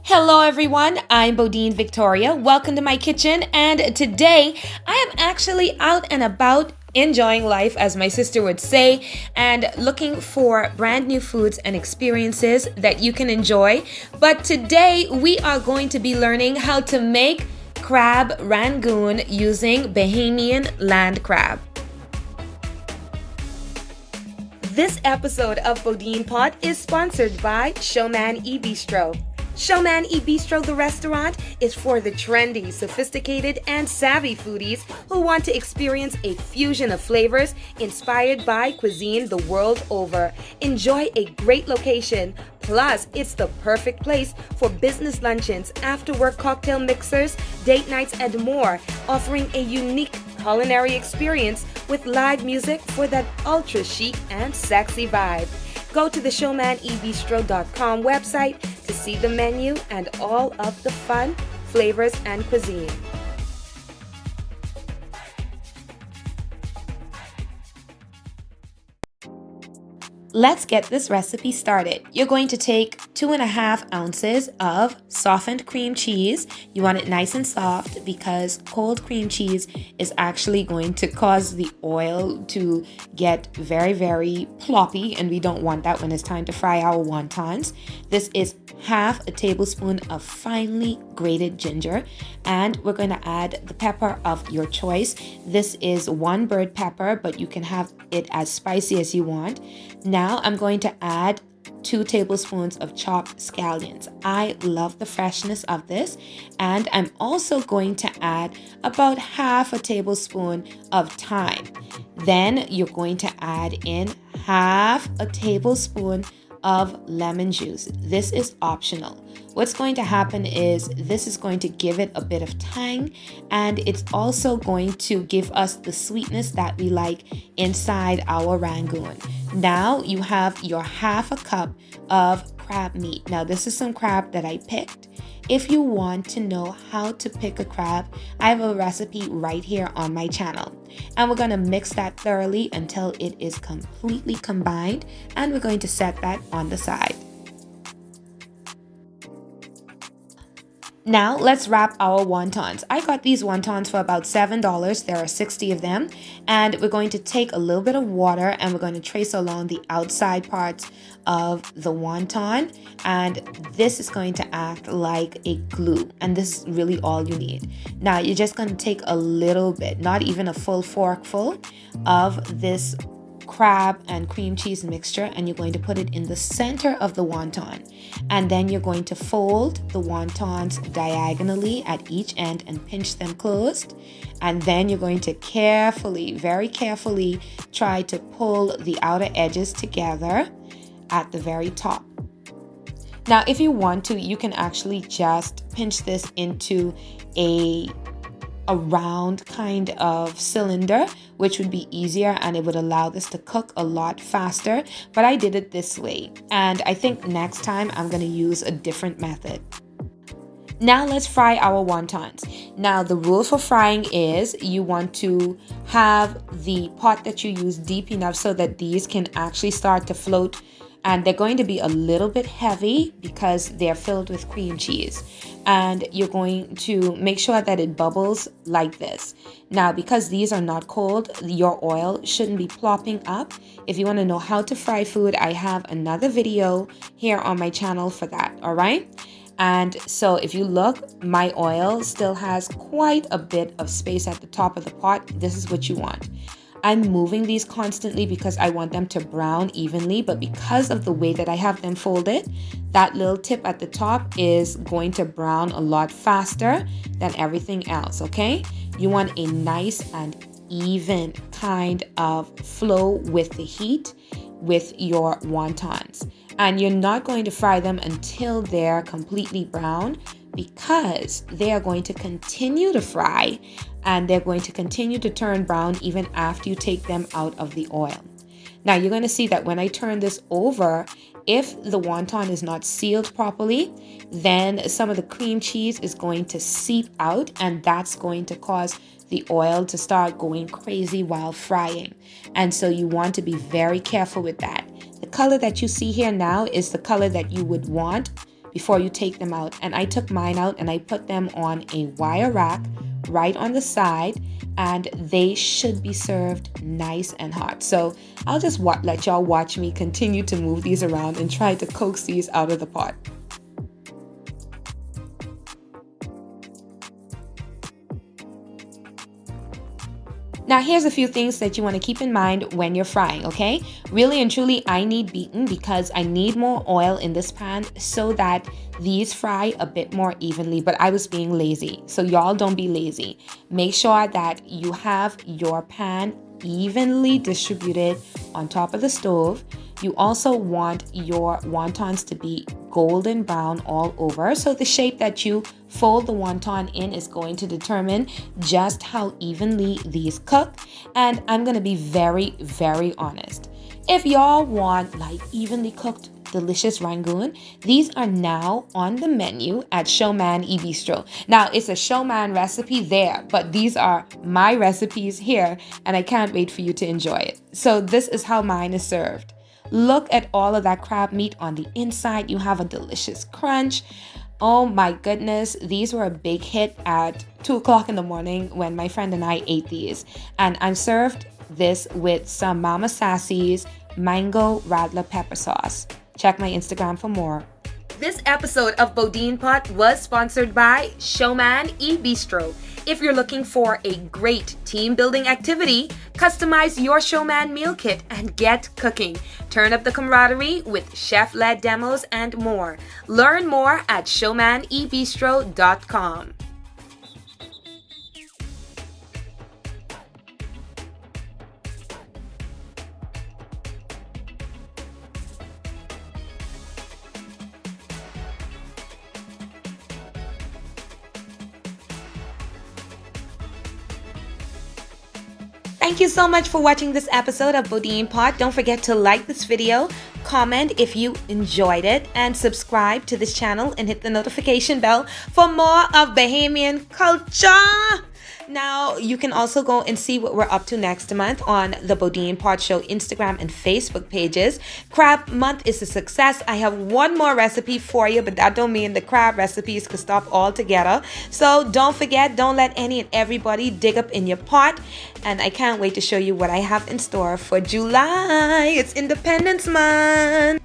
Hello everyone, I'm Bodine Victoria. Welcome to my kitchen, and today I am actually out and about enjoying life, as my sister would say, and looking for brand new foods and experiences that you can enjoy. But today we are going to be learning how to make crab Rangoon using Bahamian land crab. This episode of BodinePot is sponsored by Showman E-Bistro. Showman E-Bistro, the restaurant, is for the trendy, sophisticated, and savvy foodies who want to experience a fusion of flavors inspired by cuisine the world over. Enjoy a great location. Plus, it's the perfect place for business luncheons, after-work cocktail mixers, date nights, and more, offering a unique culinary experience with live music for that ultra chic and sexy vibe. Go to the showmanebistro.com website to see the menu and all of the fun, flavors, and cuisine. Let's get this recipe started. You're going to take 2.5 ounces of softened cream cheese. You want it nice and soft because cold cream cheese is actually going to cause the oil to get very, very ploppy, and we don't want that when it's time to fry our wontons. This is half a tablespoon of finely grated ginger, and we're going to add the pepper of your choice. This is one bird pepper, but you can have it as spicy as you want. Now I'm going to add 2 tablespoons of chopped scallions. I love the freshness of this, and I'm also going to add about half a tablespoon of thyme. Then you're going to add in half a tablespoon of lemon juice. This is optional. What's going to happen is this is going to give it a bit of tang, and it's also going to give us the sweetness that we like inside our Rangoon. Now you have your half a cup of crab meat. Now this is some crab that I picked. If you want to know how to pick a crab, I have a recipe right here on my channel. And we're going to mix that thoroughly until it is completely combined, and we're going to set that on the side. Now let's wrap our wontons. I got these wontons for about $7. There are 60 of them. And we're going to take a little bit of water and we're going to trace along the outside parts of the wonton. And this is going to act like a glue. And this is really all you need. Now you're just going to take a little bit, not even a full forkful of this crab and cream cheese mixture, and you're going to put it in the center of the wonton, and then you're going to fold the wontons diagonally at each end and pinch them closed, and then you're going to carefully, very carefully, try to pull the outer edges together at the very top. Now if you want to, you can actually just pinch this into a round kind of cylinder, which would be easier and it would allow this to cook a lot faster, but I did it this way, and I think next time I'm going to use a different method. Now let's fry our wontons. Now the rule for frying is you want to have the pot that you use deep enough so that these can actually start to float, and they're going to be a little bit heavy because they're filled with cream cheese, and you're going to make sure that it bubbles like this. Now because these are not cold, your oil shouldn't be plopping up. If you want to know how to fry food, I have another video here on my channel for that. All right, and so if you look, my oil still has quite a bit of space at the top of the pot. This is what you want. I'm moving these constantly because I want them to brown evenly, but because of the way that I have them folded, that little tip at the top is going to brown a lot faster than everything else, okay? You want a nice and even kind of flow with the heat with your wontons. And you're not going to fry them until they're completely brown, because they are going to continue to fry and they're going to continue to turn brown even after you take them out of the oil. Now you're going to see that when I turn this over, if the wonton is not sealed properly, then some of the cream cheese is going to seep out, and that's going to cause the oil to start going crazy while frying. And so you want to be very careful with that. The color that you see here now is the color that you would want before you take them out. And I took mine out and I put them on a wire rack right on the side, and they should be served nice and hot. So I'll just let y'all watch me continue to move these around and try to coax these out of the pot. Now here's a few things that you want to keep in mind when you're frying, okay? Really and truly, I need beaten because I need more oil in this pan so that these fry a bit more evenly, but I was being lazy. So y'all don't be lazy. Make sure that you have your pan evenly distributed on top of the stove. You also want your wontons to be golden brown all over. So the shape that you fold the wonton in is going to determine just how evenly these cook. And I'm going to be very, very honest. If y'all want like evenly cooked delicious Rangoon, these are now on the menu at Showman eBistro. Now it's a Showman recipe there, but these are my recipes here, and I can't wait for you to enjoy it. So this is how mine is served. Look at all of that crab meat on the inside. You have a delicious crunch. Oh my goodness, these were a big hit at 2 o'clock in the morning when my friend and I ate these. And I'm served this with some Mama Sassy's Mango Raddler Pepper Sauce. Check my Instagram for more. This episode of BodinePot was sponsored by Showman eBistro. If you're looking for a great team building activity, customize your Showman meal kit and get cooking. Turn up the camaraderie with chef-led demos and more. Learn more at showmanebistro.com. Thank you so much for watching this episode of BodinePot. Don't forget to like this video, comment if you enjoyed it, and subscribe to this channel and hit the notification bell for more of Bahamian culture. Now, you can also go and see what we're up to next month on the BodinePot Show Instagram and Facebook pages. Crab month is a success. I have one more recipe for you, but that don't mean the crab recipes could stop altogether. So don't forget, don't let any and everybody dig up in your pot. And I can't wait to show you what I have in store for July. It's Independence Month.